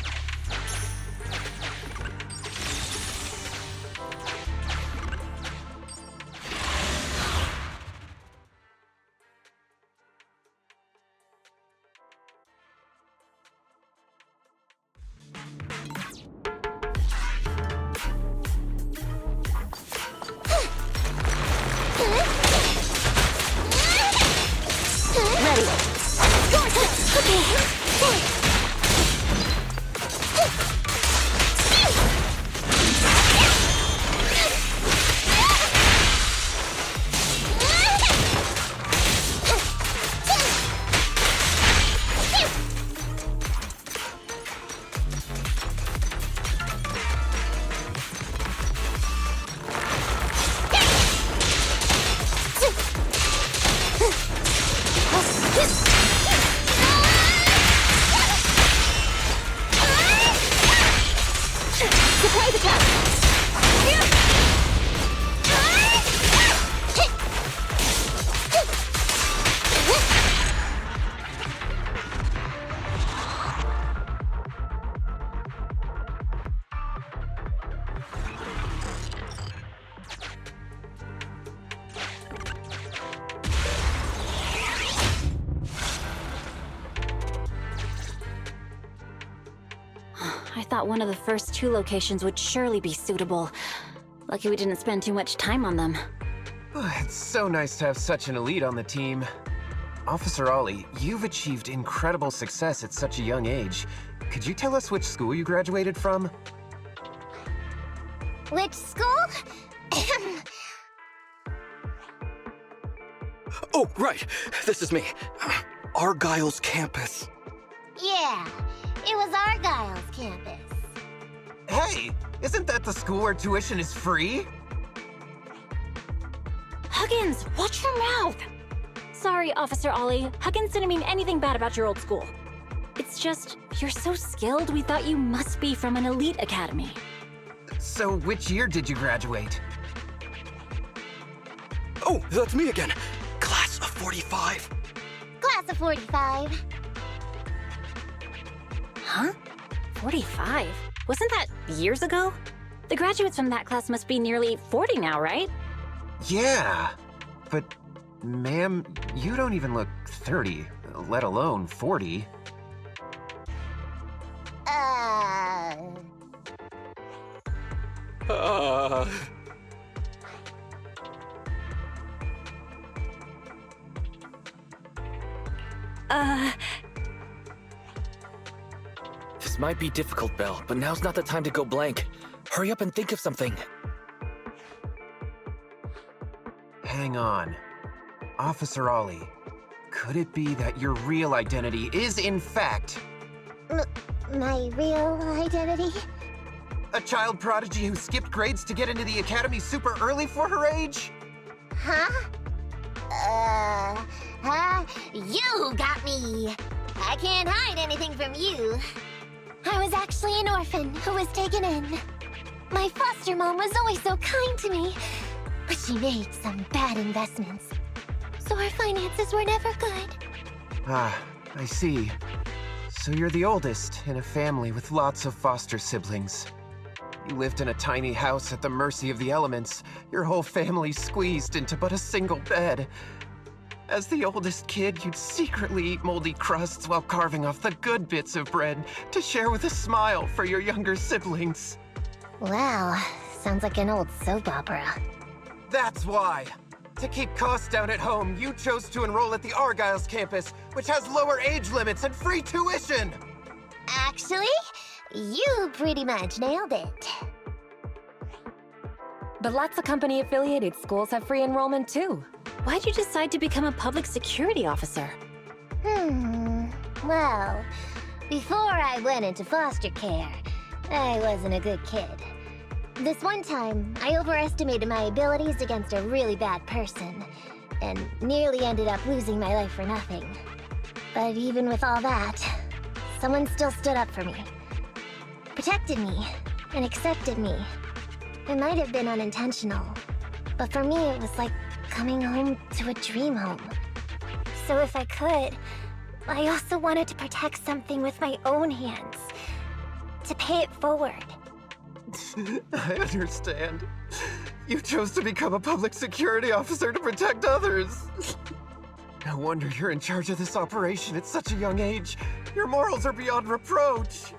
I thought one of the first two locations would surely be suitable. Lucky we didn't spend too much time on them. It's so nice to have such an elite on the team. Officer Ollie, you've achieved incredible success at such a young age. Could you tell us which school you graduated from? Which school? Oh, right. This is me. Argyle's campus. Yeah, it was Argyle's campus. Hey, isn't that the school where tuition is free? Huggins, watch your mouth! Sorry, Officer Ollie. Huggins didn't mean anything bad about your old school. It's just, you're so skilled, we thought you must be from an elite academy. So which year did you graduate? Oh, that's me again. Class of 45. Class of 45. Huh? 45? Wasn't that years ago? The graduates from that class must be nearly 40 now, right? Yeah, but ma'am, you don't even look 30, let alone 40. This might be difficult, Belle, but now's not the time to go blank. Hurry up and think of something. Hang on. Officer Ollie, could it be that your real identity is, in fact, My real identity? a child prodigy who skipped grades to get into the academy super early for her age? Huh? You got me! I can't hide anything from you. I was actually an orphan who was taken in. My foster mom was always so kind to me, but she made some bad investments. So our finances were never good. Ah, I see. So you're the oldest in a family with lots of foster siblings. You lived in a tiny house at the mercy of the elements, your whole family squeezed into but a single bed. As the oldest kid, you'd secretly eat moldy crusts while carving off the good bits of bread to share with a smile for your younger siblings. Wow, sounds like an old soap opera. That's why! To keep costs down at home, you chose to enroll at the Argyle's campus, which has lower age limits and free tuition! Actually, you pretty much nailed it. But lots of company-affiliated schools have free enrollment too. Why'd you decide to become a public security officer? Well, before I went into foster care, I wasn't a good kid. This one time, I overestimated my abilities against a really bad person, and nearly ended up losing my life for nothing. But even with all that, someone still stood up for me, protected me, and accepted me. It might have been unintentional, but for me it was like coming home to a dream home. So if I could, I also wanted to protect something with my own hands, to pay it forward. I understand. You chose to become a public security officer to protect others. No wonder you're in charge of this operation at such a young age. Your morals are beyond reproach.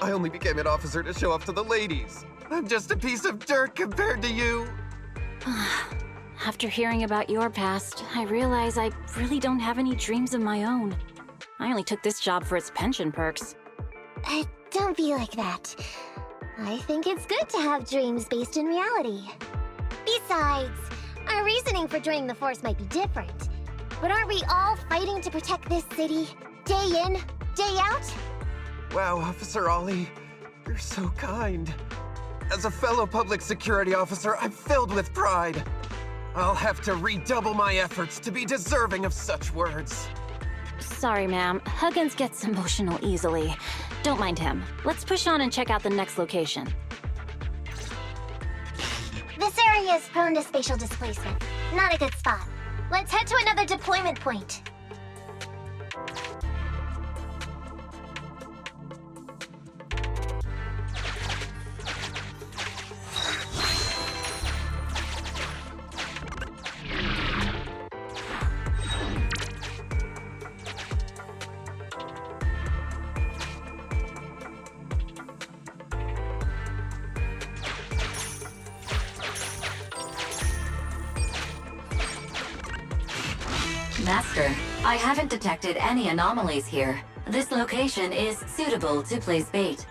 I only became an officer to show off to the ladies. I'm just a piece of dirt compared to you. After hearing about your past, I realize I really don't have any dreams of my own. I only took this job for its pension perks. Don't be like that. I think it's good to have dreams based in reality. Besides, our reasoning for joining the Force might be different. But aren't we all fighting to protect this city, day in, day out? Wow, Officer Ollie, you're so kind. As a fellow public security officer, I'm filled with pride. I'll have to redouble my efforts to be deserving of such words. Sorry, ma'am. Huggins gets emotional easily. Don't mind him. Let's push on and check out the next location. This area is prone to spatial displacement. Not a good spot. Let's head to another deployment point. Master, I haven't detected any anomalies here. This location is suitable to place bait.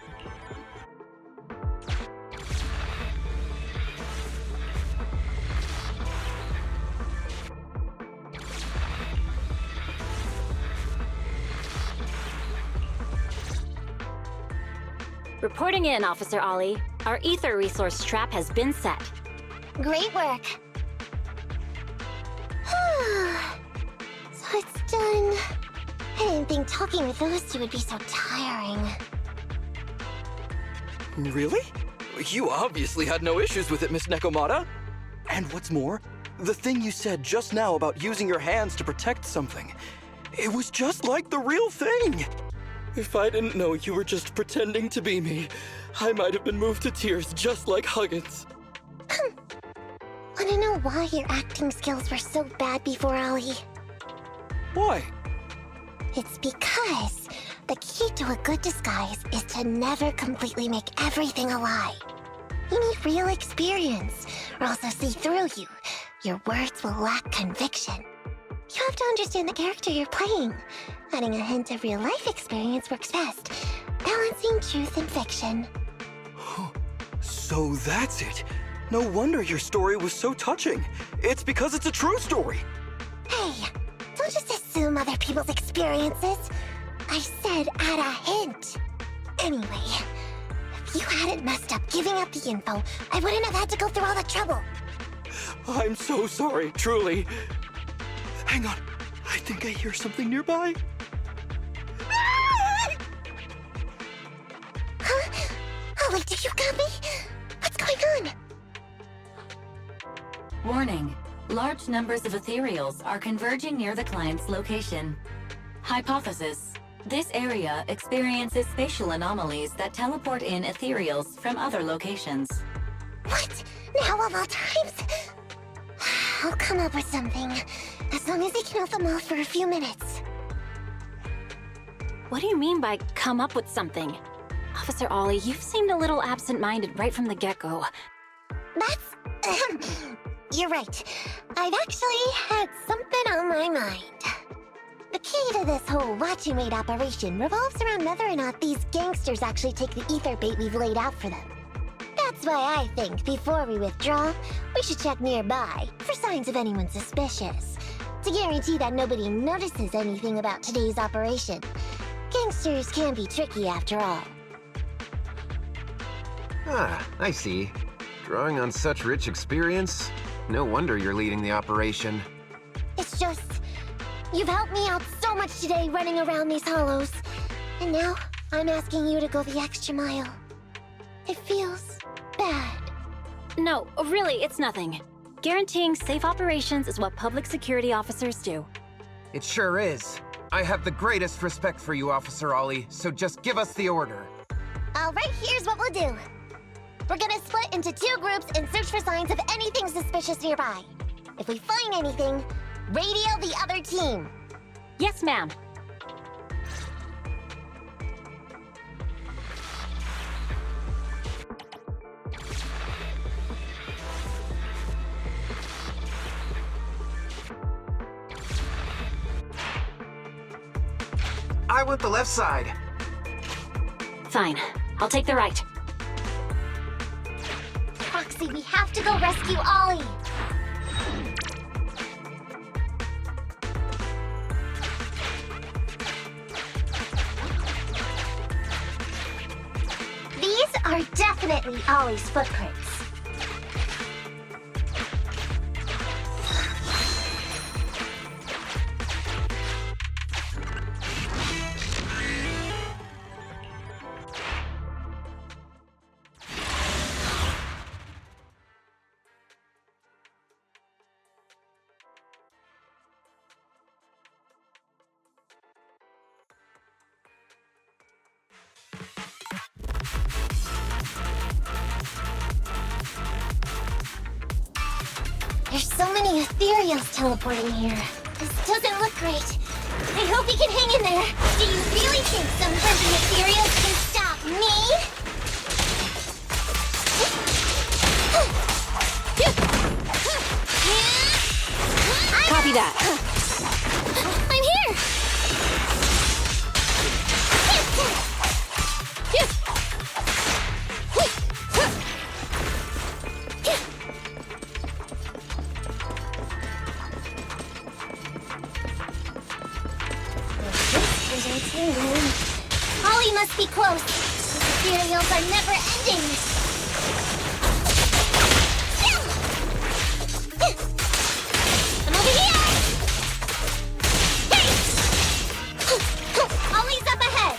Reporting in, Officer Ollie. Our ether resource trap has been set. Great work. So it's done. I didn't think talking with those two would be so tiring. Really? You obviously had no issues with it, Miss Nekomata. And what's more, the thing you said just now about using your hands to protect something, it was just like the real thing. If I didn't know you were just pretending to be me, I might have been moved to tears just like Huggins. Wanna know why your acting skills were so bad before, Ollie? Why? It's because the key to a good disguise is to never completely make everything a lie. You need real experience, or else they'll see through you. Your words will lack conviction. You have to understand the character you're playing. Adding a hint of real-life experience works best, balancing truth and fiction. So that's it. No wonder your story was so touching. It's because it's a true story. Hey, don't just assume other people's experiences. I said add a hint. Anyway, if you hadn't messed up giving up the info, I wouldn't have had to go through all the trouble. I'm so sorry, truly. Hang on, I think I hear something nearby. Huh? Ollie, do you got me? What's going on? Warning. Large numbers of ethereals are converging near the client's location. Hypothesis. This area experiences spatial anomalies that teleport in ethereals from other locations. What? Now of all times? I'll come up with something. As long as I can hold them off for a few minutes. What do you mean by come up with something? Officer Ollie, you've seemed a little absent-minded right from the get-go. That's... You're right. I've actually had something on my mind. The key to this whole watching wait operation revolves around whether or not these gangsters actually take the ether bait we've laid out for them. That's why I think before we withdraw, we should check nearby for signs of anyone suspicious, to guarantee that nobody notices anything about today's operation. Gangsters can be tricky after all. Ah, I see. Drawing on such rich experience, no wonder you're leading the operation. It's just, you've helped me out so much today running around these hollows. And now, I'm asking you to go the extra mile. It feels bad. No, really, it's nothing. Guaranteeing safe operations is what public security officers do. It sure is. I have the greatest respect for you, Officer Ollie, so just give us the order. All right, here's what we'll do. We're gonna split into 2 groups and search for signs of anything suspicious nearby. If we find anything, radio the other team. Yes, ma'am. I want the left side. Fine. I'll take the right. Roxy, we have to go rescue Ollie. These are definitely Ollie's footprints. There's so many ethereals teleporting here. This doesn't look great. I hope we can hang in there. Do you really think some hundred ethereals can stop me? Copy that. Ollie must be close. The cereals are never ending. I'm over here! Hey! Ollie's up ahead.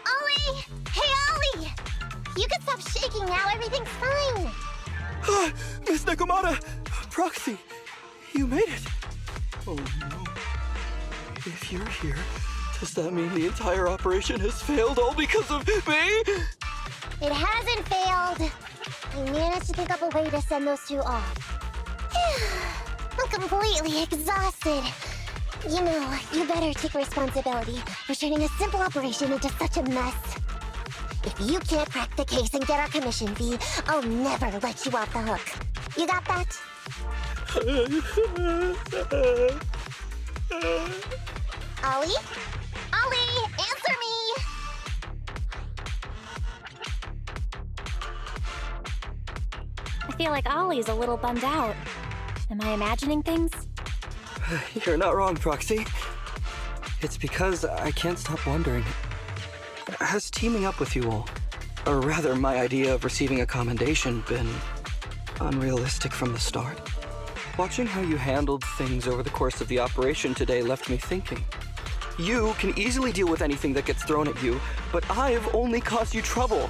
Ollie! Hey, Ollie! You can stop shaking now. Everything's fine. Miss Nekomata! Proxy! You made it! Oh no. If you're here, does that mean the entire operation has failed all because of me? It hasn't failed. I managed to think up a way to send those two off. I'm completely exhausted. You know, you better take responsibility for turning a simple operation into such a mess. If you can't crack the case and get our commission fee, I'll never let you off the hook. You got that? Ollie? Ollie, answer me! I feel like Ollie's a little bummed out. Am I imagining things? You're not wrong, Proxy. It's because I can't stop wondering. Has teaming up with you all, or rather my idea of receiving a commendation, been unrealistic from the start? Watching how you handled things over the course of the operation today left me thinking. You can easily deal with anything that gets thrown at you, but I've only caused you trouble.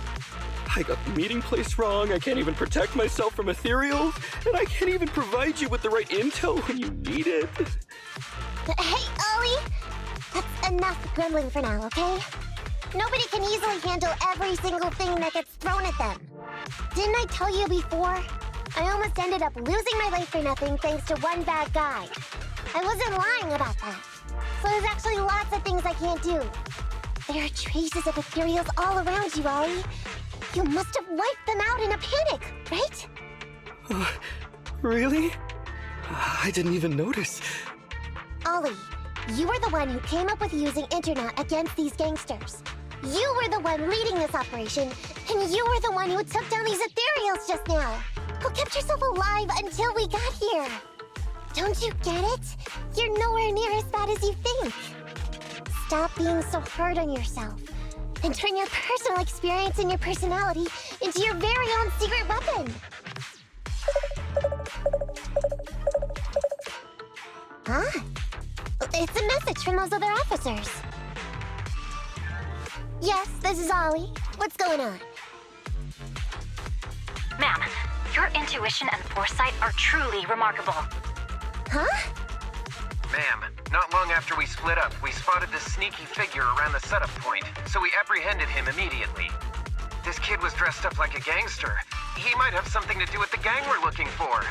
I got the meeting place wrong, I can't even protect myself from ethereals, and I can't even provide you with the right intel when you need it. Hey, Ollie! That's enough grumbling for now, okay? Nobody can easily handle every single thing that gets thrown at them. Didn't I tell you before? I almost ended up losing my life for nothing thanks to one bad guy. I wasn't lying about that. So there's actually lots of things I can't do. There are traces of ethereals all around you, Ollie. You must have wiped them out in a panic, right? Really? I didn't even notice. Ollie, you were the one who came up with using Internet against these gangsters. You were the one leading this operation, and you were the one who took down these ethereals just now. Who kept yourself alive until we got here. Don't you get it? You're nowhere near as bad as you think. Stop being so hard on yourself, and turn your personal experience and your personality into your very own secret weapon. Huh? It's a message from those other officers. Yes, this is Ollie. What's going on? Ma'am, your intuition and foresight are truly remarkable. Huh? Ma'am, not long after we split up, we spotted this sneaky figure around the setup point, so we apprehended him immediately. This kid was dressed up like a gangster. He might have something to do with the gang we're looking for.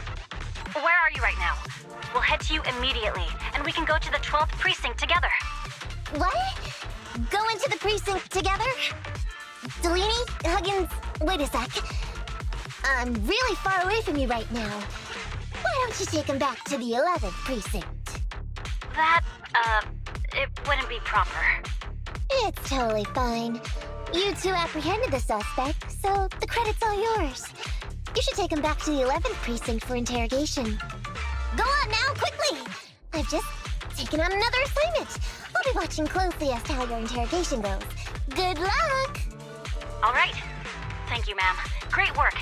Where are you right now? We'll head to you immediately, and we can go to the 12th precinct together. What? Go into the precinct together? Delaney? Huggins? Wait a sec. I'm really far away from you right now. Why don't you take him back to the 11th precinct? That, it wouldn't be proper. It's totally fine. You two apprehended the suspect, so the credit's all yours. You should take him back to the 11th precinct for interrogation. Go on now, quickly! I've just taken on another assignment. I'll be watching closely as to how your interrogation goes. Good luck! All right. Thank you, ma'am. Great work.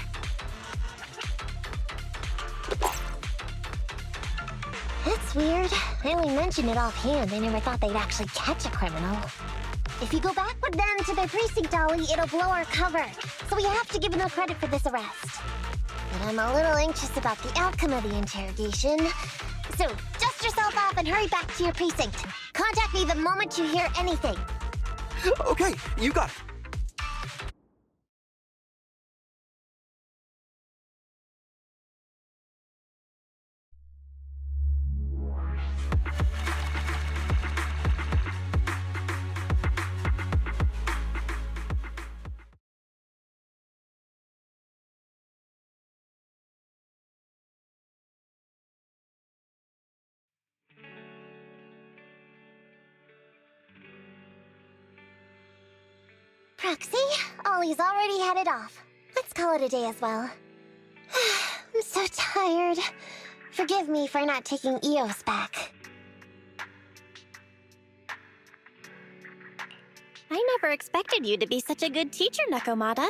That's weird. I only mentioned it offhand. I never thought they'd actually catch a criminal. If you go back with them to their precinct, Ollie, it'll blow our cover. So we have to give no credit for this arrest. But I'm a little anxious about the outcome of the interrogation. So, dust yourself off and hurry back to your precinct. Contact me the moment you hear anything. Okay, you got it. Proxy, Ollie's already headed off. Let's call it a day as well. I'm so tired. Forgive me for not taking EOS back. I never expected you to be such a good teacher, Nakomata.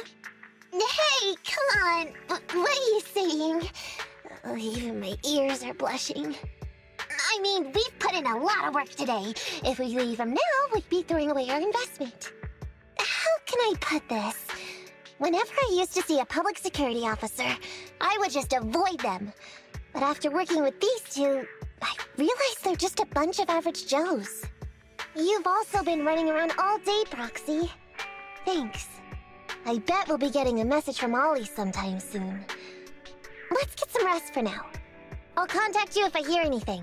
Hey, come on! What are you saying? Oh, even my ears are blushing. I mean, we've put in a lot of work today. If we leave them now, we'd be throwing away our investment. How can I put this? Whenever I used to see a public security officer, I would just avoid them. But after working with these two, I realized they're just a bunch of average Joes. You've also been running around all day, Proxy. Thanks. I bet we'll be getting a message from Ollie sometime soon. Let's get some rest for now. I'll contact you if I hear anything.